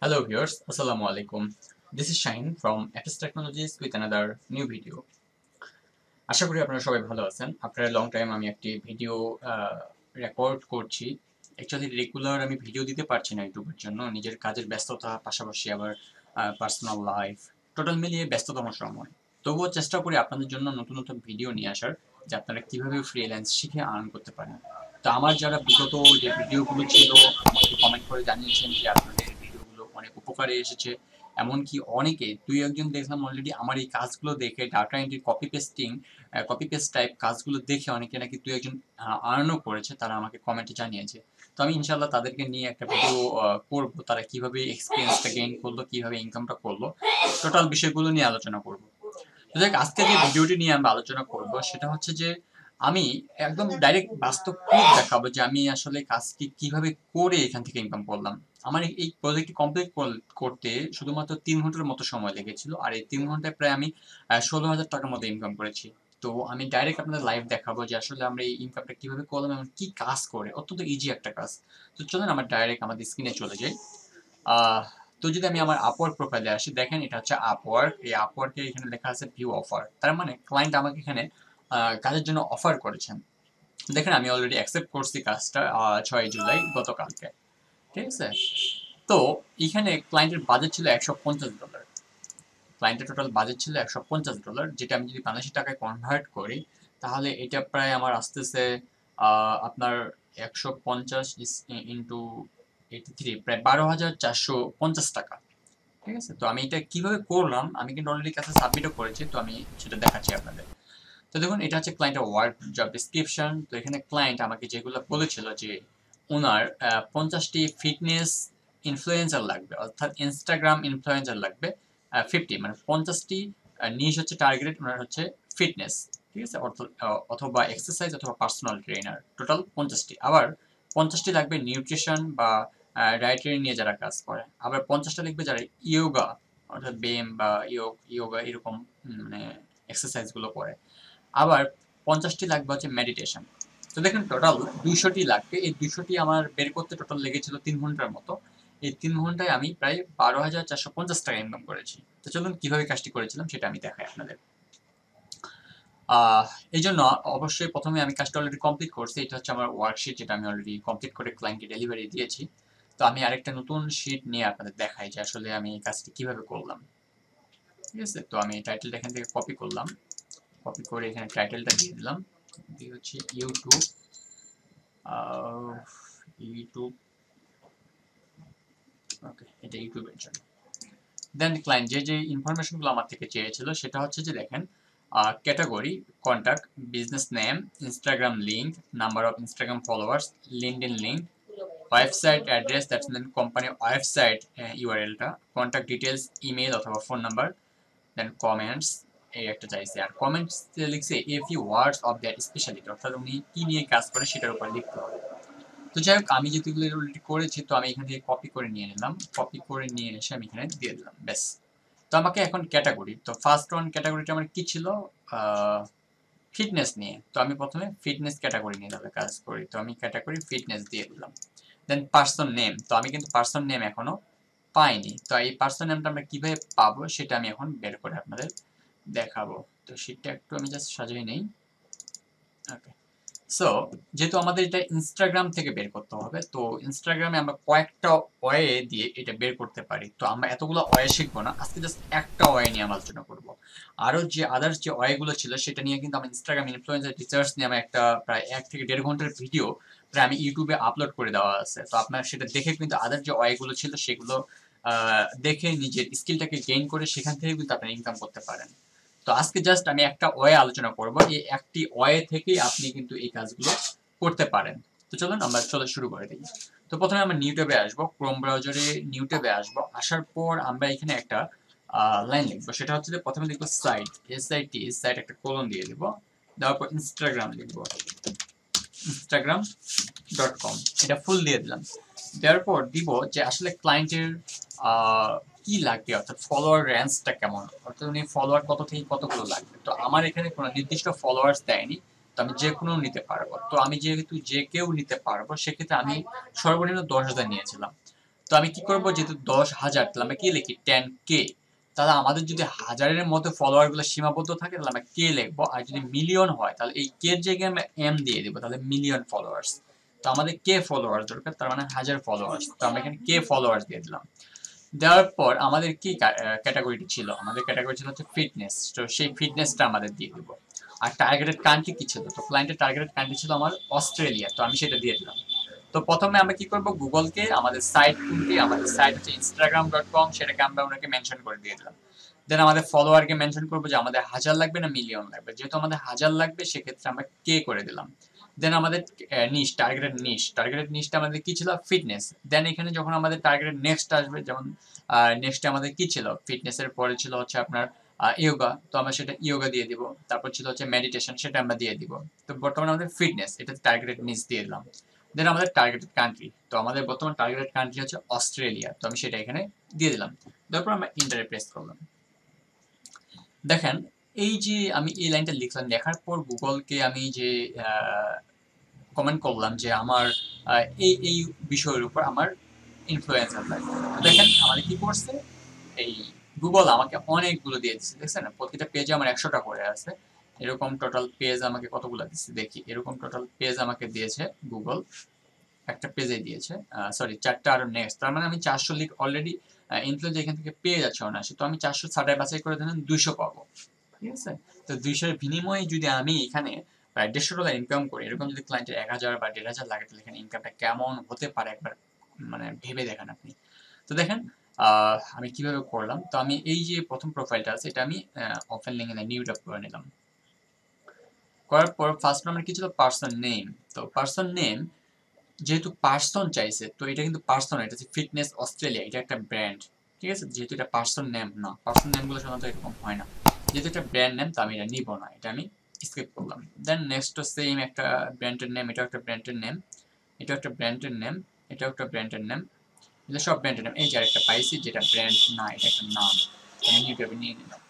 Hello viewers, Assalamu alaikum. This is Shine from FS Technologies with another new video. আশা করি আপনারা সবাই ভালো আছেন। আফটার লং টাইম আমি একটি ভিডিও রেকর্ড করছি। অ্যাকচুয়ালি রেগুলার আমি ভিডিও দিতে পারছি না ইউটিউবের জন্য, নিজের কাজের ব্যস্ততা, পাশাপাশি আবার পার্সোনাল লাইফ, টোটাল মিলিয়ে ব্যস্ততম সময়। তবুও চেষ্টা করি আপনাদের জন্য নতুন নতুন ভিডিও নিয়ে আসার, যে আপনারা কিভাবে ফ্রিল্যান্স শিখে আর্ন করতে পারেন। তো আমার যারা বিগত যে ভিডিওগুলো ছিল আমাকে কমেন্ট করে জানিয়েছেন যে আপনাদের ভিডিওগুলো অনেক উপকারে এসেছে। এমনকি অনেকে, দুই একজন দেখলাম অলরেডি আমার এই কাজগুলো দেখে, data entry, copy paste type কাজগুলো দেখে অনেকে নাকি দুই একজন আর্নও করেছে, তারা আমাকে কমেন্টে জানিয়েছে। তো আমি ইনশাল্লাহ তাদেরকে নিয়ে একটা ভিডিও করব, তারা কিভাবে এক্সপিরিয়েন্সটা গেইন করলো, কিভাবে ইনকামটা করলো, টোটাল বিষয়গুলো নিয়ে আলোচনা করব। তো দেখ, আজকে যে ভিডিওটি নিয়ে আমরা আলোচনা করব সেটা হচ্ছে যে আমি একদম ডাইরেক্ট বাস্তব প্রুফ দেখাবো যে আমি আসলে কাজটি কিভাবে করে এখান থেকে ইনকাম করলাম। আমার এই প্রজেক্টটি কমপ্লিট করতে শুধুমাত্র 3 ঘন্টার মতো সময় লেগেছিল, আর এই 3 ঘন্টায় প্রায় আমি 16,000 টাকার মতো ইনকাম করেছি। তো আমি ডাইরেক্ট আপনাদের লাইভ দেখাবো যে আসলে আমরা এই ইনকামটা কিভাবে করলাম এবং কি কাজ করে, অত্যন্ত ইজি একটা কাজ। তো চলুন আমরা ডাইরেক্ট আমাদের স্ক্রিনে চলে যাই। আহ তো যদি আমি আমার আপওয়ার্ক প্রোফাইলে আসি, দেখেন এটা হচ্ছে আপওয়ার্ক। এই আপওয়ার্কে এখানে লেখা আছে ভিউ অফার, তার মানে ক্লায়েন্ট আমাকে এখানে কাজের জন্য অফার করেছেন। দেখেন আমি অলরেডি অ্যাকসেপ্ট করছি কাজটা 6 জুলাই, গতকালকে। ঠিক আছে। তো এখানে ক্লায়েন্টের বাজেট ছিল $150। ক্লায়েন্টের টোটাল বাজেট ছিল $150, যেটা আমি যদি বাংলাদেশি টাকায় কনভার্ট করি তাহলে এটা প্রায় আমার আসতেছে আপনার 150 ইন্টু 83, প্রায় 12,450 টাকা। ঠিক আছে। তো আমি এটা কিভাবে করলাম, আমি কিন্তু অলরেডি কাছে সাবমিটও করেছি, তো আমি সেটা দেখাচ্ছি আপনাদের। তো দেখুন, এটা হচ্ছে ক্লায়েন্টের ওয়ার্ক জব ডিসক্রিপশন। তো এখানে ক্লায়েন্ট আমাকে যেগুলো বলেছিল যে ওনার 50টি ফিটনেস ইনফ্লুয়েন্সার লাগবে, অর্থাৎ ইনস্টাগ্রাম ইনফ্লুয়েন্সার লাগবে 50, মানে 50টি নিশ হচ্ছে টার্গেটেড, ওনার হচ্ছে ফিটনেস। ঠিক আছে। অথবা এক্সারসাইজ অথবা পার্সোনাল ট্রেনার, টোটাল 50টি। আবার 50টি লাগবে নিউট্রিশন বা ডায়েটারি নিয়ে যারা কাজ করে। আবার 50টা লিখবে যারা ইয়োগা, অর্থাৎ ব্যায়াম বা ইয়োগা এরকম মানে এক্সারসাইজগুলো করে। আবার 50টি লাগবে হচ্ছে মেডিটেশন। তো দেখুন, টোটাল 200টি লাগবে। এই 200টি আমার বের করতে টোটাল লেগেছিল 3 ঘন্টার মতো। এই 3 ঘন্টায় আমি প্রায় 12,450 টাকা ইনকাম করেছি। তো চলুন কিভাবে কাজটি করেছিলাম সেটা আমি দেখাই আপনাদের। এই জন্য অবশ্যই প্রথমে আমি কাজটা অলরেডি কমপ্লিট করছি। এটা হচ্ছে আমার ওয়ার্কশিট, যেটা আমি অলরেডি কমপ্লিট করে ক্লায়েন্টকে ডেলিভারি দিয়েছি। তো আমি আরেকটা নতুন শিট নিয়ে আপনাদের দেখাই যে আসলে আমি এই কাজটি কিভাবে করলাম। ঠিক আছে। তো আমি টাইটেলটা এখান থেকে কপি করলাম, কপি করে এখানে টাইটেলটা দিয়ে দিলাম, দিয়ে হচ্ছে ইউটিউব। ইউটিউব, ওকে, এটা ইউটিউবের জন্য। দেন ক্লায়েন্ট যে ইনফরমেশনগুলো আমার থেকে চেয়েছিল সেটা হচ্ছে যে দেখেন, category, contact, business name, Instagram link, number of Instagram followers, LinkedIn link, website address, that's mean company website ইউআরএলটা, কন্ট্যাক্ট ডিটেলস, ইমেল অথবা ফোন নাম্বার, দেন কমেন্টস, এই একটা চাইছে। আর কমেন্টস লিখছে a few words of that speciality, অর্থাৎ উনি কি নিয়ে কাজ করে সেটার উপর লিখতে হবে। তো যাই হোক, আমি যেহেতু এগুলো অলরেডি করেছি তো আমি এখান থেকে কপি করে নিয়ে নিলাম, কপি করে নিয়ে এসে আমি এখানে দিয়ে দিলাম, ব্যাস। তো আমাকে এখন ক্যাটাগরি, তো ফার্স্ট ওয়ান ক্যাটাগরিটা আমার কি ছিল, ফিটনেস নিয়ে। তো আমি প্রথমে ফিটনেস ক্যাটাগরি নিয়ে তাহলে কাজ করি, তো আমি ক্যাটাগরি ফিটনেস দিয়ে দিলাম। দেন পার্সন নেম, তো আমি কিন্তু পার্সন নেম এখনো পাইনি। তো এই পার্সন নেমটা আমরা কিভাবে পাবো সেটা আমি এখন বের করে আপনাদের দেখাবো। তো সেটা একটু আমি জাস্ট সাজিয়ে নেই। ওকে। সো যেহেতু আমাদের এটা ইনস্টাগ্রাম থেকে বের করতে হবে, তো ইনস্টাগ্রামে আমরা কয়েকটা ওয়ে দিয়ে এটা বের করতে পারি। তো আমরা এতগুলো ওয়ে শিখবো না, আজকে জাস্ট একটা ওয়ে নিয়ে আমরা আলোচনা করবো। আরো যে আদার্স যে ওয়ে গুলো ছিল সেটা নিয়ে কিন্তু আমার ইনস্টাগ্রাম ইনফ্লুয়েন্সার রিসার্চ নিয়ে আমার একটা প্রায় 1 থেকে 1.5 ঘন্টার ভিডিও প্রায় আমি ইউটিউবে আপলোড করে দেওয়া আছে। তো আপনার সেটা দেখে কিন্তু আদার যে ওয়ে গুলো ছিল সেগুলো দেখে নিজের স্কিলটাকে গেইন করে সেখান থেকে কিন্তু আপনারা ইনকাম করতে পারেন। তো আজকে জাস্ট আমি একটা ওয়ে আলোচনা করব, এই একটি ওয়ে থেকেই আপনি কিন্তু এই কাজগুলো করতে পারেন। তো চলুন আমরা শুরু করে দিই। তো প্রথমে আমরা নিউট্যাবে আসবো, ক্রোম ব্রাউজারে নিউট্যাবে আসবো। আসার পর আমরা এখানে একটা লাইন লিখবো, সেটা হচ্ছে যে প্রথমে লিখবো সাইট, এসআইটি, সাইট একটা কোলন দিয়ে দিব, দেওয়ার পর ইনস্টাগ্রাম লিখবো, instagram.com, এটা ফুল দিয়ে দিলাম। দেওয়ার পর দিব যে আসলে ক্লায়েন্টের কি লাগবে, অর্থাৎ ফলোয়ার রেঞ্জটা কেমন, অর্থাৎ উনি ফলোয়ার কত থেকে কতগুলো লাগবে। তো আমার এখানে কোনো নির্দিষ্ট ফলোয়ার্স দেয়নি, তো আমি যে কোনো নিতে পারবো। তো আমি যেহেতু যে কেউ নিতে পারবো সেক্ষেত্রে আমি সর্বনিম্ন 10,000 নিয়েছিলাম। তো তো আমি কি করব, যেহেতু 10,000, তাহলে আমরা কি লিখি 10K। তাহলে আমাদের যদি হাজারের মতো ফলোয়ার গুলো সীমাবদ্ধ থাকে তাহলে আমরা কে লিখবো, আর যদি মিলিয়ন হয় তাহলে এই কে এর জায়গায় আমরা এম দিয়ে দিব, তাহলে মিলিয়ন ফলোয়ার্স। তো আমাদের কে ফলোয়ার্স দরকার, তার মানে 1000 ফলোয়ার্স, তো আমরা এখানে কে ফলোয়ার্স দিয়ে দিলাম। দেওয়ার পর আমাদের কি ক্যাটাগরিটি ছিল, আমাদের ক্যাটাগরি ছিল হচ্ছে ফিটনেস, তো সেই ফিটনেসটা আমাদের দিয়ে দিব। আর টার্গেটেড কান্ট্রি কি ছিল, তো ক্লায়েন্টের টার্গেটেড কান্ট্রি ছিল আমার অস্ট্রেলিয়া, তো আমি সেটা দিয়ে দিলাম। তো প্রথমে আমরা কি করব, গুগলকে আমাদের সাইট কোনটি, আমাদের সাইট হচ্ছে instagram.com, সেটাকে আমরা ওনাকে মেনশন করে দিয়ে দিলাম। দেন আমাদের ফলোয়ারকে মেনশন করবো যে আমাদের 1000 লাগবে না মিলিয়ন লাগবে, যেহেতু আমাদের 1000 লাগবে সেক্ষেত্রে আমরা কে করে দিলাম। দেন আমাদের নিশ, টার্গেটেড নিশটা আমাদের কি ছিল, ফিটনেস। দেন এখানে যখন আমাদের টার্গেটেড নেক্সট আসবে, যেমন নেক্সটে আমাদের কি ছিল, ফিটনেসের পরে ছিল হচ্ছে আপনার ইয়োগা, তো আমরা সেটা ইয়োগা দিয়ে দিব। তারপর ছিল হচ্ছে মেডিটেশন, সেটা আমরা দিয়ে দিব। তো বর্তমানে আমাদের ফিটনেস, এটা টার্গেটেড নিশ দিয়ে দিলাম। দেন আমাদের টার্গেটেড কান্ট্রি, তো আমাদের বর্তমান টার্গেটেড কান্ট্রি হচ্ছে অস্ট্রেলিয়া, তো আমি সেটা এখানে দিয়ে দিলাম। তারপর আমরা ইন্টারে প্রেস করলাম। দেখেন এই যে আমি এই লাইনটা লিখলাম, লেখার পর গুগলকে আমি যে কমেন্ট করলাম যে আমার এই এই বিষয়ের উপর আমার ইনফ্লুয়েন্সার লাগবে। দেখেন আমাদের কি করছে, এই গুগল আমাকে অনেকগুলো দিয়ে দিচ্ছে, দেখছেন প্রতিটা পেজে আমার 100টা করে আছে। এরকম টোটাল পেজ আমাকে কতগুলো দিচ্ছে দেখি, এরকম টোটাল পেজ আমাকে দিয়েছে গুগল, একটা পেজে দিয়েছে, সরি 4টা আরো নেক্সট, তার মানে আমি 400 লিখ অলরেডি ইনফ্লুয়েন্স এখান থেকে পেয়ে যাচ্ছে অনায়াসে। তো আমি 400 ছাড়াই বাছাই করে ধরেন 200 পাবো, ঠিক আছে। তো 200 এর বিনিময়ে যদি আমি এখানে প্রায় $150 ইনকাম করি, এরকম যদি ক্লায়েন্টের 1000 বা 1500 লাগে, তাহলে এখানে ইনকামটা কেমন হতে পারে একবার মানে ভেবে দেখেন আপনি। তো দেখেন আমি কিভাবে করলাম, তো আমি এই যে প্রথম প্রোফাইলটা আছে এটা আমি ওপেন লিঙ্কে নিউটা করে নিলাম। করার পর ফার্স্ট নাম্বার কি ছিল, পার্সন নেম। তো পার্সন নেম, যেহেতু পার্সন চাইছে, তো এটা কিন্তু পার্সন, এটা হচ্ছে ফিটনেস অস্ট্রেলিয়া, এটা একটা ব্র্যান্ড, ঠিক আছে। যেহেতু এটা পার্সন নেম না, পার্সন নেম গুলো সাধারণত এরকম হয় না, যেহেতু এটা ব্র্যান্ড নেম, তো আমি এটা নিব না, এটা আমি স্কিপ করলাম। দেন নেক্সট সেম একটা ব্র্যান্ডের নেম, এটা একটা ব্র্যান্ডের নেম, এটা একটা ব্র্যান্ডের নেম, এটা একটা ব্র্যান্ডের নেম, এটা সব ব্র্যান্ডের নেম। এই যে আরেকটা পাইছি যেটা ব্র্যান্ড না, এটা একটা নাম, আমি ইউটিউবে নিয়ে নিলাম।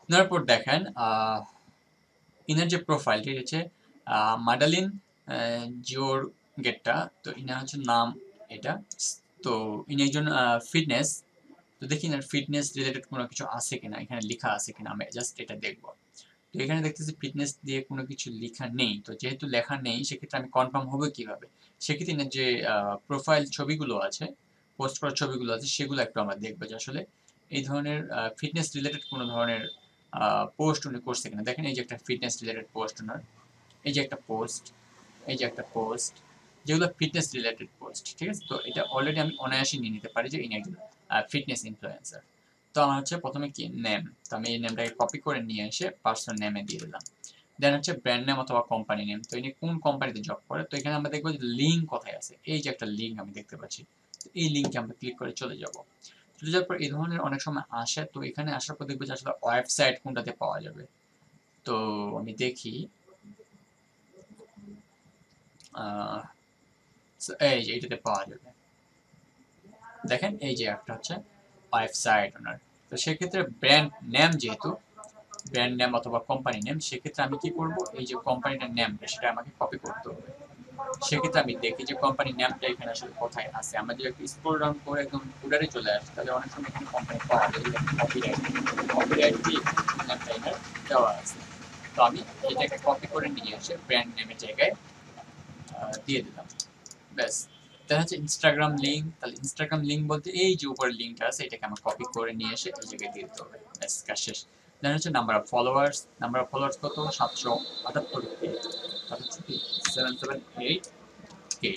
তারপর দেখেন ইনার যে প্রোফাইলটি হচ্ছে মাডালিন জিওর গেটটা, তো ইনার হচ্ছে নাম এটা। তো ইনি একজন ফিটনেস, তো দেখি ইনার ফিটনেস রিলেটেড কোনো কিছু আছে কিনা, এখানে লেখা আছে কিনা, আমি জাস্ট এটা দেখবো। তো এখানে দেখতেছি ফিটনেস দিয়ে কোনো কিছু লেখা নেই, তো যেহেতু লেখা নেই সেক্ষেত্রে আমি কনফার্ম হবে কিভাবে, সেক্ষেত্রে ইনার যে প্রোফাইল ছবিগুলো আছে, পোস্ট করার ছবিগুলো আছে, সেগুলো একটু আমরা দেখবো যে আসলে এই ধরনের ফিটনেস রিলেটেড কোনো ধরনের পোস্ট উনি করছে কিনা। দেখেন এই যে একটা ফিটনেস রিলেটেড পোস্ট ওনার, এই যে একটা পোস্ট, এই যে একটা পোস্ট, যেগুলো ফিটনেস রিলেটেড পোস্ট, ঠিক আছে। তো এটা অলরেডি আমি অনায়াসে নিয়ে নিতে পারি যে ইনি একজন ফিটনেস ইনফ্লুয়েন্সার। তো আমার হচ্ছে প্রথমে কি নেম, তো আমি এই নেমটাকে কপি করে নিয়ে এসে পার্সোনাল নেমে দিয়ে দিলাম। দেন হচ্ছে ব্র্যান্ড নেম অথবা কোম্পানি নেম, তো ইনি কোন কোম্পানিতে জব করে, তো এখানে আমরা দেখবো যে লিঙ্ক কোথায় আছে, এই যে একটা লিঙ্ক আমি দেখতে পাচ্ছি, এই লিঙ্কে আমরা ক্লিক করে চলে যাব। চলে যাওয়ার পর এই ধরনের অনেক সময় আসে, তো এখানে আসার পর দেখবো যে আসলে ওয়েবসাইট কোনটাতে পাওয়া যাবে। তো আমি দেখি এই যে এটাতে পাওয়া যাবে। দেখেন এই যে একটা হচ্ছে ওয়েবসাইট ওনার। তো সেক্ষেত্রে ব্র্যান্ড নেম, যেহেতু ব্র্যান্ড নেম অথবা কোম্পানি নেম, সেক্ষেত্রে আমি কি করব, এই যে কোম্পানিটার নেমটা সেটা আমাকে কপি করতে হবে। সেক্ষেত্রে আমি দেখি যে কোম্পানির নামটা এখানে আসলে কোথায় আছে। আমরা যদি একটু স্ক্রল ডাউন করে একদম ফুটারে চলে আসি, তাহলে অনেক সময় এখানে কোম্পানি পাওয়া যায়, কপিরাইট, কপিরাইট দিয়ে নামটা এখানে দেওয়া আছে। তো আমি এটাকে কপি করে নিয়ে এসে ব্র্যান্ড নেমের জায়গায় দিয়ে দিলাম, ব্যাস। দেখা যাচ্ছে ইনস্টাগ্রাম লিঙ্ক, তাহলে ইনস্টাগ্রাম লিঙ্ক বলতে এই যে উপরের লিঙ্কটা আছে, এটাকে আমার কপি করে নিয়ে এসে এই জায়গায় দিয়ে দিতে হবে, ব্যাস কাজ শেষ। দেন হচ্ছে নাম্বার অফ ফলোয়ার্স কত, 778 কে, 778 কে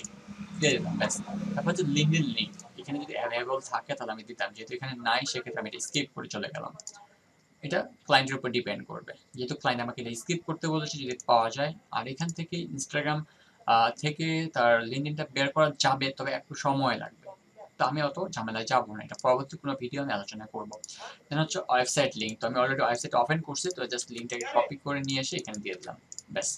দিয়ে দিলাম, ব্যাস। তারপর হচ্ছে লিঙ্কডইন লিঙ্ক, এখানে যদি অ্যাভেলেবল থাকে তাহলে আমি দিতাম, যেহেতু এখানে নাই সেক্ষেত্রে আমি এটা স্কিপ করে চলে গেলাম। এটা ক্লায়েন্টের উপর ডিপেন্ড করবে, যেহেতু ক্লায়েন্ট আমাকে এটা স্কিপ করতে বলেছে, যদি পাওয়া যায়। আর এখান থেকে ইনস্টাগ্রাম থেকে তার লিঙ্কডইনটা বের করা যাবে, তবে একটু সময় লাগবে। তো আমি অত ঝামেলায় যাবো না, এটা পরবর্তী কোনো ভিডিও আমি আলোচনা করবো। দেন হচ্ছে ওয়েবসাইট লিঙ্ক, তো আমি অলরেডি ওয়েবসাইট ওপেন করছি, তো জাস্ট লিঙ্কটাকে কপি করে নিয়ে এসে এখানে দিয়ে দিলাম, ব্যাস।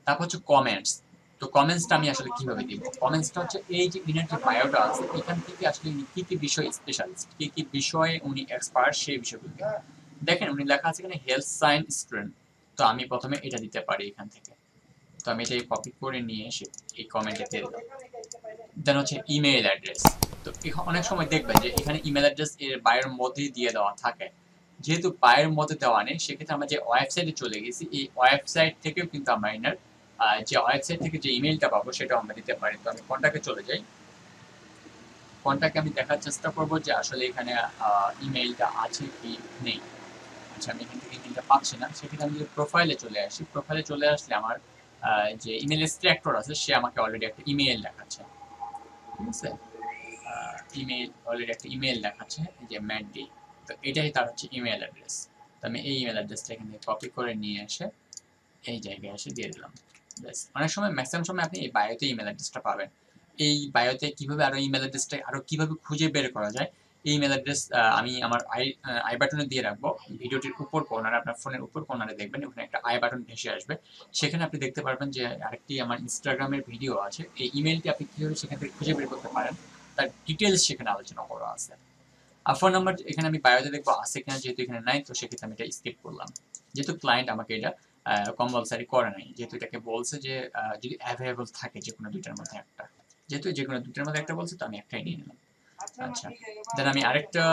তারপর হচ্ছে কমেন্টস, তো কমেন্টসটা আমি আসলে কিভাবে দিব, কমেন্টসটা হচ্ছে এই যে ইনার যে বায়োটা আছে, এখান থেকে আসলে উনি কি কি বিষয় স্পেশালিস্ট, কি কি বিষয়ে উনি এক্সপার্ট, সেই বিষয়গুলো দেখেন উনি লেখা আছে এখানে হেলথ সায়েন্স স্টুডেন্ট, তো আমি প্রথমে এটা দিতে পারি এখান থেকে। তো আমি এটাই কপি করে নিয়ে এসে এই কমেন্টে দিয়ে দিলাম, দেন হচ্ছে ইমেইল অ্যাড্রেস। তো অনেক সময় দেখবেন যে এখানে ইমেল অ্যাড্রেস এর বায়োর মধ্যেই দিয়ে দেওয়া থাকে। যেহেতু বায়োর মধ্যে দেওয়া নেই, সেক্ষেত্রে আমরা যে ওয়েবসাইটে চলে গেছি, এই ওয়েবসাইট থেকেও কিন্তু আমরা এনার যে ওয়েবসাইট থেকে যে ইমেইলটা পাবো সেটাও আমরা দিতে পারি। তো আমি কন্টাক্টে চলে যাই। কন্টাক্টে আমি দেখার চেষ্টা করব যে আসলে এখানে ইমেইলটা আছে কি নেই। আচ্ছা, আমি এখান থেকে ইমেইলটা পাচ্ছি না। সেক্ষেত্রে আমি যদি প্রোফাইলে চলে আসি, প্রোফাইলে চলে আসলে আমার যে ইমেইল এক্সট্রাক্টর আছে সে আমাকে অলরেডি একটা ইমেইল দেখাচ্ছে। ঠিক আছে? ইমেইল অলরেডি একটা ইমেইল দেখাচ্ছে, এই যে ম্যান্ডি। তো এটাই তার হচ্ছে ইমেইল অ্যাড্রেস। তো আমি এই ইমেইল অ্যাড্রেসটা এখান থেকে কপি করে নিয়ে এসে এই জায়গায় এসে দিয়ে দিলাম। ব্যাস। অনেক সময় ম্যাক্সিমাম সময় আপনি এই বায়োতে ইমেইল অ্যাড্রেসটা পাবেন। এই বায়োতে কিভাবে আরো ইমেইল অ্যাড্রেসটা আরো কিভাবে খুঁজে বের করা যায়, এই ইমেইল অ্যাড্রেস আমি আমার আই বাটনে দিয়ে রাখবো। ভিডিওটির উপর কর্নারে, আপনার ফোনের উপর কর্নারে দেখবেন ওখানে একটা আই বাটন ভেসে আসবে। সেখানে আপনি দেখতে পারবেন যে আরেকটি আমার ইনস্টাগ্রামের ভিডিও আছে। এই ইমেইলটি আপনি কিভাবে সেখান থেকে খুঁজে বের করতে পারেন তার ডিটেলস সেখানে আলোচনা করা আছে। আর ফোন নাম্বার এখানে আমি বায়োতে দেখবো আছে কিনা, যেহেতু এখানে নাই তো সেক্ষেত্রে আমি এটা স্কিপ করলাম। যেহেতু ক্লায়েন্ট আমাকে এটা কম্পালসারি করে নাই, যেহেতু এটাকে বলছে যে যদি অ্যাভেলেবল থাকে যে কোনো দুইটার মধ্যে একটা, যেহেতু যে কোনো দুইটার মধ্যে একটা বলছে তো আমি একটাই নিয়ে নিলাম। আচ্ছা, দেন আমি আরেকটা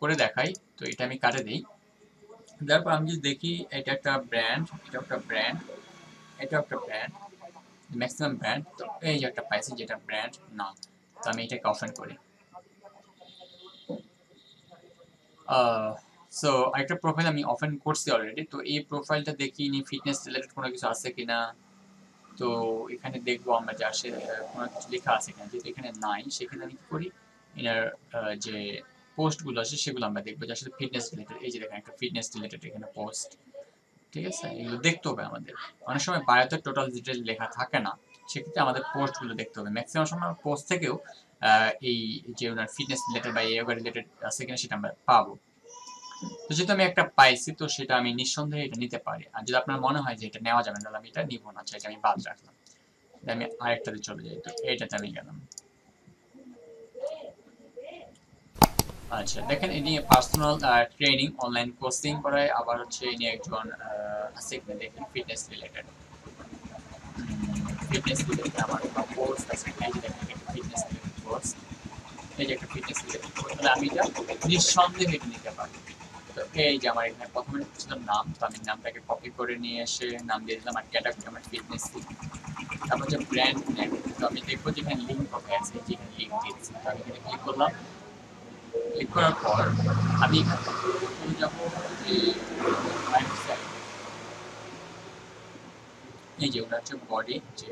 করে দেখাই। তো এটা আমি কাটে দিই। তারপর আমি যদি দেখি এটা একটা ব্র্যান্ড, এটা একটা ব্র্যান্ড, এটা একটা ব্র্যান্ড, ম্যাক্সিমাম ব্র্যান্ড। তো এই যে একটা পাইছি যেটা ব্র্যান্ড না, তো আমি এটাকে অফেন করি। সো আরেকটা প্রোফাইল আমি ওপেন করছি অলরেডি। তো এই প্রোফাইলটা দেখি নি ফিটনেস রিলেটেড কোনো কিছু আছে কিনা। তো এখানে দেখবো আমরা যে আসে কোনো কিছু লেখা আছে কিনা। যেহেতু এখানে নাই, সেখানে আমি কি করি, এনার যে পোস্টগুলো আছে সেগুলো আমরা দেখবো যে আসলে ফিটনেস রিলেটেড। এই যে দেখেন একটা ফিটনেস রিলেটেড এখানে পোস্ট। ঠিক আছে, এগুলো দেখতে হবে আমাদের। অনেক সময় বায়োতে টোটাল ডিটেল লেখা থাকে না, সেক্ষেত্রে আমাদের পোস্টগুলো দেখতে হবে। ম্যাক্সিমাম সময় পোস্ট থেকেও এই যে ওনার ফিটনেস রিলেটেড বা ইয়োগা রিলেটেড আছে কিনা সেটা আমরা পাবো। তো যেহেতু আমি একটা পাইছি তো সেটা আমি নিঃসন্দেহে এটা নিতে পারি। আর যদি আপনার মনে হয় যে এটা নেওয়া যাবে না, তাহলে আমি এটা নিব না, সেটা আমি বাদ রাখলাম। আমি আরেকটাতে চলে যাই। তো এইটাতে আমি গেলাম। আচ্ছা, দেখেন ইনি পার্সোনাল ট্রেনিং অনলাইন কোচিং করায়, আবার হচ্ছে ইনি একজন আছে এখানে দেখেন ফিটনেস রিলেটেড। ফিটনেস রিলেটেড আমার কোর্স আছে, এই যে দেখেন একটা ফিটনেস রিলেটেড কোর্স, এই যে একটা ফিটনেস রিলেটেড কোর্স, তাহলে আমি এটা নিঃসন্দেহে এটা নিতে পারি। তো এই যে আমার এখানে প্রথমে ছিল নাম, তো আমি নামটাকে কপি করে নিয়ে এসে নাম দিয়ে দিলাম। আর ক্যাটাগরি আমার ফিটনেস। তারপর হচ্ছে ব্র্যান্ড নেম। তো আমি দেখবো যেখানে লিঙ্ক কোথায় আছে, যেখানে লিঙ্ক দিয়েছি তো আমি এখানে ক্লিক করলাম। ক্লিক করার পর আমি এখান থেকে চলে যাবো যে ওয়েবসাইট। এই যে ওটা হচ্ছে বডি, যে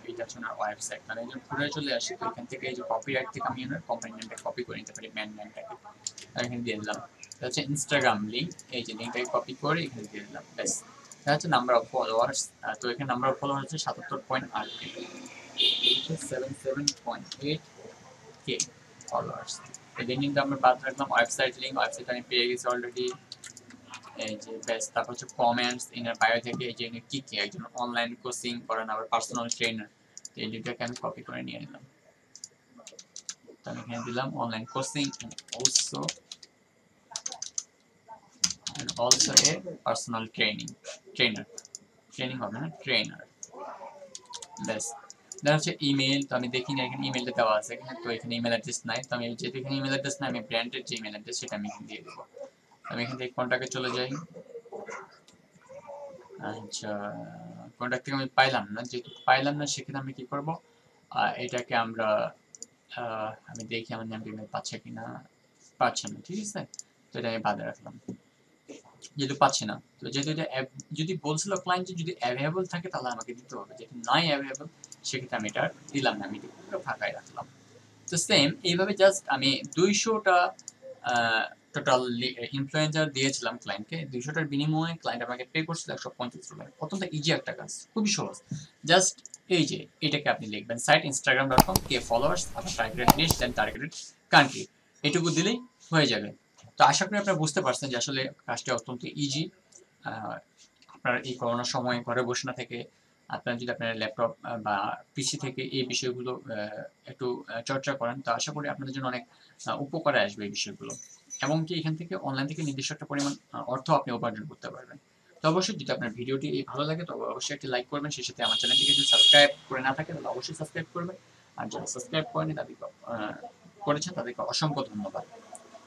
এটা হচ্ছে ওনার ওয়েবসাইট। আমি যখন ঘুরে চলে আসি তো এখান থেকে এই যে কপিরাইট থেকে আমি ওনার কোম্পানি নেমটা কপি করে নিতে পারি, ম্যান নেমটাকে এখানে দিয়ে দিলাম। এটা হচ্ছে ইনস্টাগ্রাম লিঙ্ক, এই যে লিঙ্কটাকে কপি করে এখানে দিয়ে দিলাম। ব্যাস। এটা হচ্ছে নাম্বার অফ ফলোয়ার্স। তো এখানে নাম্বার অফ ফলোয়ার হচ্ছে 77.8 কে, 77.8 কে ফলোয়ার্স। এই লিঙ্কটা আমরা বাদ রাখলাম। ওয়েবসাইট লিঙ্ক, ওয়েবসাইট আমি পেয়ে গেছি অলরেডি। এই যে ব্যাস। তারপর হচ্ছে কমেন্টস ইনার বায়ো থেকে, এই যে কি কি একজন অনলাইন কোচিং করেন, আবার পার্সোনাল ট্রেনার। তো এই দুটাকে আমি কপি করে নিয়ে নিলাম। তো আমি এখানে দিলাম online coaching also a personal trainer. Training হবে না, ট্রেনার। ব্যাস। দেন হচ্ছে ইমেল। তো আমি দেখি না এখানে ইমেলটা দেওয়া আছে এখানে, তো এখানে ইমেল অ্যাড্রেস নাই। তো আমি যেহেতু এখানে ইমেল অ্যাড্রেস নাই, আমি ব্র্যান্ডের যে ইমেল অ্যাড্রেস সেটা আমি এখানে দিয়ে দেবো। আমি এখান থেকে কন্ট্যাক্টে চলে যাই। আচ্ছা, কন্ট্যাক্ট থেকে আমি পাইলাম না, যেহেতু পাইলাম না সেখানে আমি কি করব, এটাকে আমরা আমি দেখি আমার নাম টিমেল পাচ্ছে কিনা। পাচ্ছে না, ঠিক আছে। তো এটা আমি বাদে রাখলাম, যেহেতু পাচ্ছে না। তো যেহেতু এটা যদি বলছিল ক্লায়েন্ট যে যদি অ্যাভেলেবল থাকে তাহলে আমাকে দিতে হবে, যেহেতু নাই অ্যাভেলেবল সেক্ষেত্রে আমি এটা দিলাম না, আমি এটা পুরো ফাঁকাই রাখলাম। তো সেম এইভাবে জাস্ট আমি 200টা টোটাল ইনফ্লুয়েন্সার দিয়েছিলাম ক্লায়েন্টকে। 200টার বিনিময়ে ক্লায়েন্ট আমাকে পে করছিল 150 টাকা। অত্যন্ত ইজি একটা কাজ, খুবই সহজ। জাস্ট এই যে এটাকে আপনি লিখবেন সাইট instagram.com কে ফলোয়ার্স, আপনার টার্গেটেড নিশ, দেন টার্গেটেড কান্ট্রি, এটুকু দিলেই হয়ে যাবে। তো আশা করি আপনারা বুঝতে পারছেন যে আসলে কাজটা অত্যন্ত ইজি। আপনার এই করোনার সময় ঘরে বসে না থেকে আপনার যদি আপনার ল্যাপটপ বা পিসি থেকে এই বিষয়গুলো একটু চর্চা করেন, তো আশা করি আপনাদের জন্য অনেক উপকারে আসবে এই বিষয়গুলো। এবং কি এখান থেকে অনলাইন থেকে নির্দিষ্ট একটা পরিমাণ অর্থ আপনি উপার্জন করতে পারবেন। তো অবশ্যই যদি আপনার ভিডিওটি ভালো লাগে তবে অবশ্যই একটি লাইক করবেন, সেই সাথে আমার চ্যানেলটিকে যদি সাবস্ক্রাইব করে না থাকে তাহলে অবশ্যই সাবস্ক্রাইব করবেন। আর যারা সাবস্ক্রাইব করেনি তাদেরকে করেছেন তাদেরকে অসংখ্য ধন্যবাদ।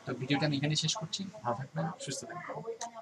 তো ভিডিওটা আমি এখানে শেষ করছি। ভালো থাকবেন, সুস্থ থাকবেন।